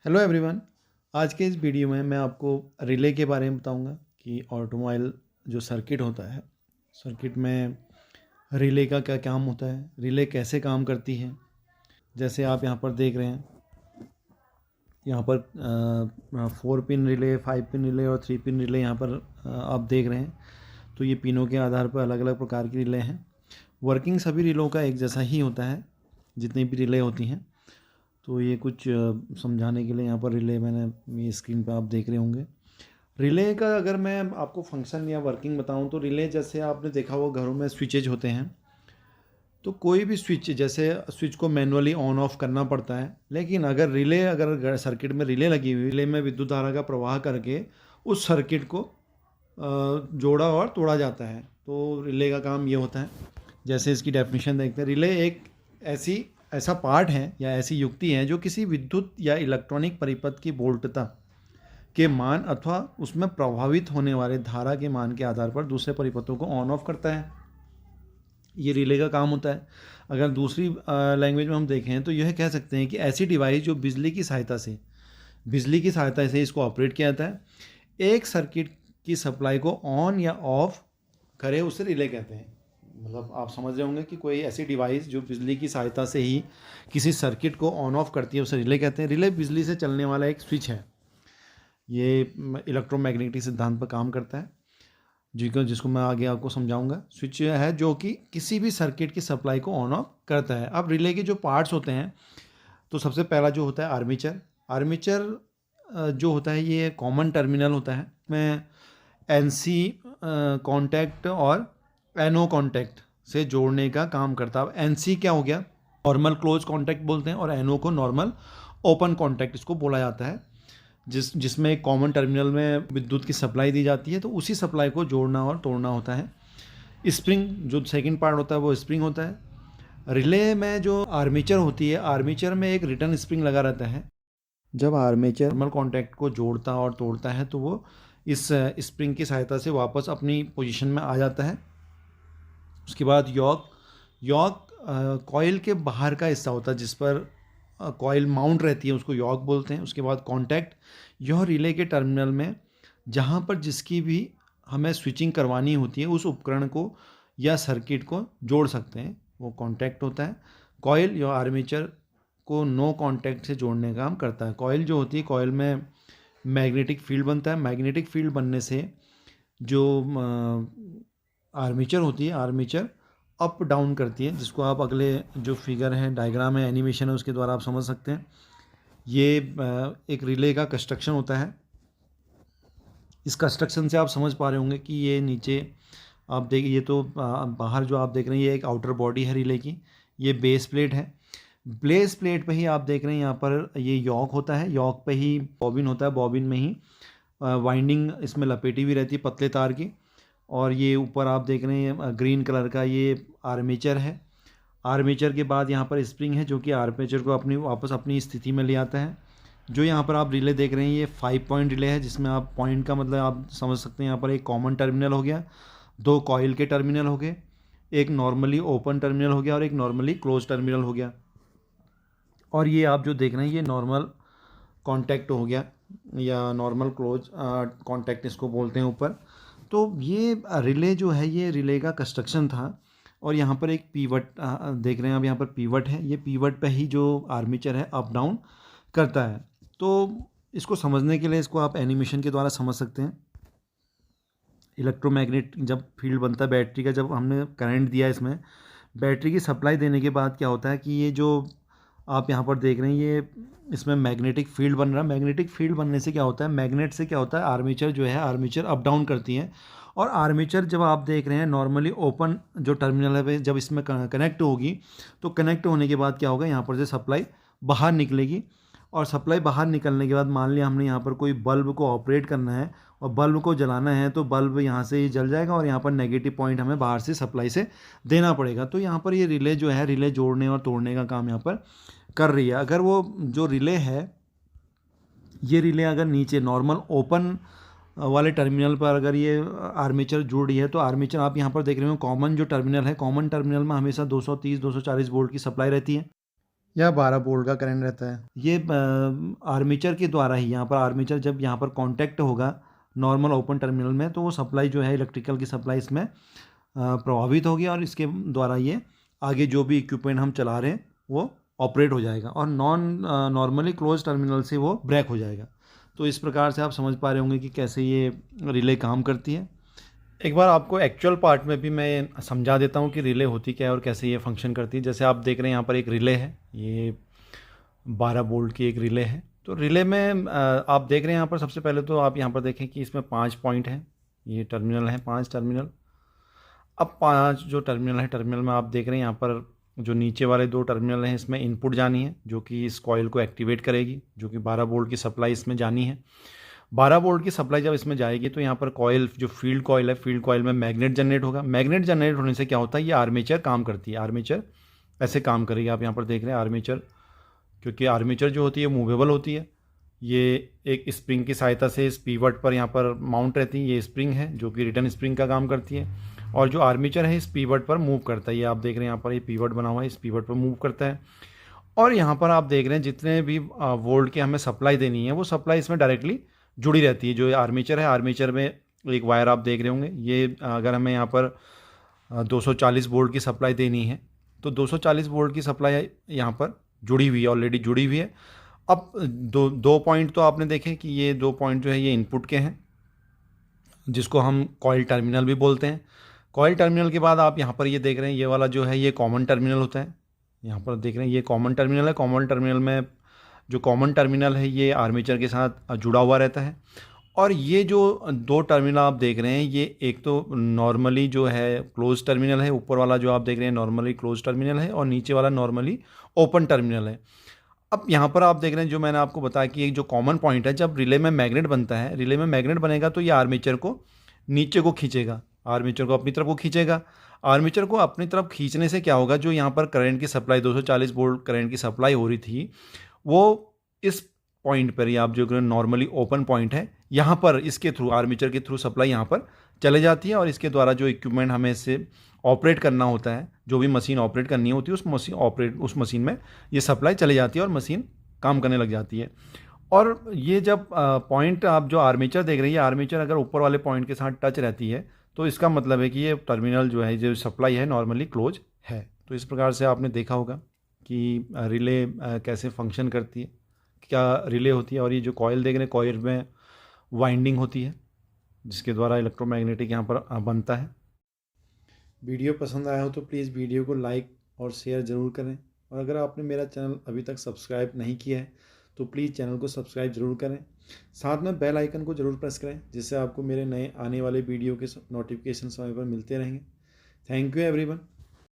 Hello everyone. आज के इस वीडियो में मैं आपको रिले के बारे में बताऊंगा कि ऑटोमोबाइल जो सर्किट होता है, सर्किट में रिले का क्या काम होता है, रिले कैसे काम करती है। जैसे आप यहाँ पर देख रहे हैं, यहाँ पर 4 पिन रिले, 5 पिन रिले और 3 पिन रिले यहाँ पर आप देख रहे हैं। तो ये पिनों के आधार पर अलग अलग प्रकार की रिले हैं। वर्किंग सभी रिलों का एक जैसा ही होता है, जितनी भी रिले होती हैं। तो ये कुछ समझाने के लिए यहाँ पर रिले मैंने ये स्क्रीन पर आप देख रहे होंगे। रिले का अगर मैं आपको फंक्शन या वर्किंग बताऊँ तो रिले जैसे आपने देखा हुआ घरों में स्विचेज होते हैं। तो कोई भी स्विच, जैसे स्विच को मैनुअली ऑन ऑफ करना पड़ता है, लेकिन अगर सर्किट में रिले लगी हुई, रिले में विद्युत धारा का प्रवाह करके उस सर्किट को जोड़ा और तोड़ा जाता है। तो रिले का काम ये होता है। जैसे इसकी डेफिनेशन देखते हैं, रिले एक ऐसा पार्ट है या ऐसी युक्ति है जो किसी विद्युत या इलेक्ट्रॉनिक परिपथ की वोल्टता के मान अथवा उसमें प्रभावित होने वाले धारा के मान के आधार पर दूसरे परिपथों को ऑन ऑफ करता है। ये रिले का काम होता है। अगर दूसरी लैंग्वेज में हम देखें तो यह कह सकते हैं कि ऐसी डिवाइस जो बिजली की सहायता से इसको ऑपरेट किया जाता है, एक सर्किट की सप्लाई को ऑन या ऑफ करे, उसे रिले कहते हैं। मतलब आप समझ रहे होंगे कि कोई ऐसी डिवाइस जो बिजली की सहायता से ही किसी सर्किट को ऑन ऑफ करती है, उसे रिले कहते हैं। रिले बिजली से चलने वाला एक स्विच है। ये इलेक्ट्रोमैग्नेटिक सिद्धांत पर काम करता है, जिसको मैं आगे आपको समझाऊंगा। स्विच है जो कि किसी भी सर्किट की सप्लाई को ऑन ऑफ करता है। अब रिले के जो पार्ट्स होते हैं, तो सबसे पहला जो होता है आर्मेचर जो होता है ये कॉमन टर्मिनल होता है। मैं NC कॉन्टैक्ट और NO कॉन्टैक्ट से जोड़ने का काम करता है। NC क्या हो गया, नॉर्मल क्लोज कॉन्टैक्ट बोलते हैं, और NO को नॉर्मल ओपन कॉन्टैक्ट इसको बोला जाता है। जिसमें एक कॉमन टर्मिनल में विद्युत की सप्लाई दी जाती है, तो उसी सप्लाई को जोड़ना और तोड़ना होता है। स्प्रिंग जो सेकंड पार्ट होता है वो स्प्रिंग होता है। रिले में जो आर्मेचर होती है, आर्मेचर में एक रिटर्न स्प्रिंग लगा रहता है। जब आर्मेचर नॉर्मल कॉन्टैक्ट को जोड़ता और तोड़ता है तो वो इस स्प्रिंग की सहायता से वापस अपनी पोजीशन में आ जाता है। उसके बाद यॉक कॉइल के बाहर का हिस्सा होता है, जिस पर कॉइल माउंट रहती है, उसको यॉक बोलते हैं। उसके बाद कॉन्टैक्ट, यह रिले के टर्मिनल में जहाँ पर जिसकी भी हमें स्विचिंग करवानी होती है उस उपकरण को या सर्किट को जोड़ सकते हैं, वो कॉन्टैक्ट होता है। कॉइल या आर्मेचर को नो कॉन्टैक्ट से जोड़ने का काम करता है। कॉइल जो होती है, कॉइल में मैग्नेटिक फील्ड बनता है। मैग्नेटिक फील्ड बनने से जो आर्मेचर होती है, आर्मेचर अप डाउन करती है, जिसको आप अगले जो फिगर है, डायग्राम है, एनिमेशन है, उसके द्वारा आप समझ सकते हैं। ये एक रिले का कंस्ट्रक्शन होता है। इस कंस्ट्रक्शन से आप समझ पा रहे होंगे कि ये नीचे आप देखिए, ये तो बाहर जो आप देख रहे हैं ये एक आउटर बॉडी है रिले की। ये बेस प्लेट है। बेस प्लेट पे ही आप देख रहे हैं यहाँ पर ये यॉक होता है। यॉक पे ही बॉबिन होता है। बॉबिन में ही वाइंडिंग इसमें लपेटी हुई रहती है पतले तार की। और ये ऊपर आप देख रहे हैं ग्रीन कलर का, ये आर्मेचर है। आर्मेचर के बाद यहाँ पर स्प्रिंग है जो कि आर्मेचर को वापस अपनी स्थिति में ले आता है। जो यहाँ पर आप रिले देख रहे हैं ये 5 पॉइंट रिले है, जिसमें आप पॉइंट का मतलब आप समझ सकते हैं। यहाँ पर एक कॉमन टर्मिनल हो गया, 2 कॉइल के टर्मिनल हो गए, एक नॉर्मली ओपन टर्मिनल हो गया और एक नॉर्मली क्लोज टर्मिनल हो गया। और ये आप जो देख रहे हैं ये नॉर्मल कॉन्टैक्ट हो गया या नॉर्मल क्लोज कॉन्टैक्ट इसको बोलते हैं ऊपर। तो ये रिले जो है, ये रिले का कंस्ट्रक्शन था। और यहाँ पर एक पीवट देख रहे हैं आप, यहाँ पर पीवट है। ये पीवट पे ही जो आर्मेचर है अप डाउन करता है। तो इसको समझने के लिए इसको आप एनिमेशन के द्वारा समझ सकते हैं। इलेक्ट्रोमैग्नेट जब फील्ड बनता है बैटरी का, जब हमने करंट दिया इसमें, बैटरी की सप्लाई देने के बाद क्या होता है कि ये जो आप यहाँ पर देख रहे हैं ये इसमें मैग्नेटिक फील्ड बन रहा है। मैग्नेटिक फील्ड बनने से क्या होता है, मैग्नेट से क्या होता है, आर्मेचर जो है, आर्मेचर अप डाउन करती है। और आर्मेचर जब आप देख रहे हैं नॉर्मली ओपन जो टर्मिनल है, जब इसमें कनेक्ट होगी तो कनेक्ट होने के बाद क्या होगा, यहाँ पर से सप्लाई बाहर निकलेगी। और सप्लाई बाहर निकलने के बाद मान लिया हमने यहाँ पर कोई बल्ब को ऑपरेट करना है और बल्ब को जलाना है, तो बल्ब यहाँ से ही जल जाएगा और यहाँ पर नेगेटिव पॉइंट हमें बाहर से सप्लाई से देना पड़ेगा। तो यहाँ पर ये रिले जो है, रिले जोड़ने और तोड़ने का काम यहाँ पर कर रही है। अगर वो जो रिले है, ये रिले अगर नीचे नॉर्मल ओपन वाले टर्मिनल पर अगर ये आर्मेचर जुड़ रही है, तो आर्मेचर आप यहाँ पर देख रहे हो कॉमन जो टर्मिनल है, कॉमन टर्मिनल में हमेशा 230-240 वोल्ट की सप्लाई रहती है। या 12 वोल्ट का करंट रहता है। ये आर्मेचर के द्वारा ही, यहाँ पर आर्मेचर जब यहाँ पर कांटेक्ट होगा नॉर्मल ओपन टर्मिनल में, तो वो सप्लाई जो है इलेक्ट्रिकल की सप्लाई इसमें प्रभावित होगी और इसके द्वारा ये आगे जो भी इक्विपमेंट हम चला रहे हैं वो ऑपरेट हो जाएगा और नॉर्मली क्लोज टर्मिनल से वो ब्रेक हो जाएगा। तो इस प्रकार से आप समझ पा रहे होंगे कि कैसे ये रिले काम करती है। एक बार आपको एक्चुअल पार्ट में भी मैं समझा देता हूँ कि रिले होती क्या है और कैसे ये फंक्शन करती है। जैसे आप देख रहे हैं यहाँ पर एक रिले है, ये 12 वोल्ट की एक रिले है। तो रिले में आप देख रहे हैं यहाँ पर, सबसे पहले तो आप यहाँ पर देखें कि इसमें 5 पॉइंट हैं, ये टर्मिनल है 5 टर्मिनल। अब 5 जो टर्मिनल है, टर्मिनल में आप देख रहे हैं यहाँ पर जो नीचे वाले 2 टर्मिनल हैं इसमें इनपुट जानी है जो कि इस कॉइल को एक्टिवेट करेगी, जो कि 12 वोल्ट की सप्लाई इसमें जानी है। 12 वोल्ट की सप्लाई जब इसमें जाएगी तो यहाँ पर कॉइल, जो फील्ड कॉइल है, फील्ड कॉइल में मैग्नेट जनरेट होगा। मैग्नेट जनरेट होने से क्या होता है, ये आर्मेचर काम करती है। आर्मेचर ऐसे काम करेगी, आप यहाँ पर देख रहे हैं आर्मेचर, क्योंकि आर्मेचर जो होती है मूवेबल होती है। ये एक स्प्रिंग की सहायता से इस पीवट पर यहाँ पर माउंट रहती है। ये स्प्रिंग है जो कि रिटर्न स्प्रिंग का काम करती है और जो आर्मेचर है इस पीवट पर मूव करता है। ये आप देख रहे हैं यहाँ पर, ये पीवट बना हुआ है, इस पीवट पर मूव करता है। और यहाँ पर आप देख रहे हैं जितने भी वोल्ट की हमें सप्लाई देनी है वो सप्लाई इसमें डायरेक्टली जुड़ी रहती है। जो आर्मेचर है, आर्मेचर में एक वायर आप देख रहे होंगे, ये अगर हमें यहाँ पर 240 वोल्ट की सप्लाई देनी है तो 240 वोल्ट की सप्लाई यहाँ पर जुड़ी हुई है, ऑलरेडी जुड़ी हुई है। अब दो पॉइंट तो आपने देखे कि ये 2 पॉइंट जो है ये इनपुट के हैं, जिसको हम कॉइल टर्मिनल भी बोलते हैं। कॉइल टर्मिनल के बाद आप यहाँ पर ये देख रहे हैं, ये वाला जो है ये कॉमन टर्मिनल होता है। यहाँ पर देख रहे हैं ये कॉमन टर्मिनल है। कॉमन टर्मिनल में जो कॉमन टर्मिनल है ये आर्मेचर के साथ जुड़ा हुआ रहता है। और ये जो 2 टर्मिनल आप देख रहे हैं, ये एक तो नॉर्मली जो है क्लोज टर्मिनल है, ऊपर वाला जो आप देख रहे हैं नॉर्मली क्लोज टर्मिनल है और नीचे वाला नॉर्मली ओपन टर्मिनल है। अब यहाँ पर आप देख रहे हैं जो मैंने आपको बताया कि एक जो कॉमन पॉइंट है, जब रिले में मैग्नेट बनता है, रिले में मैग्नेट बनेगा तो ये आर्मेचर को नीचे को खींचेगा, आर्मेचर को अपनी तरफ को खींचेगा। आर्मेचर को अपनी तरफ खींचने से क्या होगा, जो यहाँ पर करंट की सप्लाई 240 वोल्ट करंट की सप्लाई हो रही थी, वो इस पॉइंट पर ही, आप जो नॉर्मली ओपन पॉइंट है यहाँ पर, इसके थ्रू, आर्मेचर के थ्रू सप्लाई यहाँ पर चले जाती है और इसके द्वारा जो इक्विपमेंट हमें इससे ऑपरेट करना होता है, जो भी मशीन ऑपरेट करनी होती है, उस मशीन में ये सप्लाई चली जाती है और मशीन काम करने लग जाती है। और ये जब पॉइंट आप जो आर्मेचर देख रही है, आर्मेचर अगर ऊपर वाले पॉइंट के साथ टच रहती है तो इसका मतलब है कि ये टर्मिनल जो है, जो सप्लाई है, नॉर्मली क्लोज है। तो इस प्रकार से आपने देखा होगा कि रिले कैसे फंक्शन करती है, क्या रिले होती है। और ये जो कॉइल देख रहे हैं, कॉइल में वाइंडिंग होती है जिसके द्वारा इलेक्ट्रोमैग्नेटिक यहाँ पर बनता है। वीडियो पसंद आया हो तो प्लीज़ वीडियो को लाइक और शेयर ज़रूर करें। और अगर आपने मेरा चैनल अभी तक सब्सक्राइब नहीं किया है तो प्लीज़ चैनल को सब्सक्राइब ज़रूर करें। साथ में बेल आइकन को ज़रूर प्रेस करें, जिससे आपको मेरे नए आने वाले वीडियो के नोटिफिकेशन समय पर मिलते रहेंगे। Thank you everyone.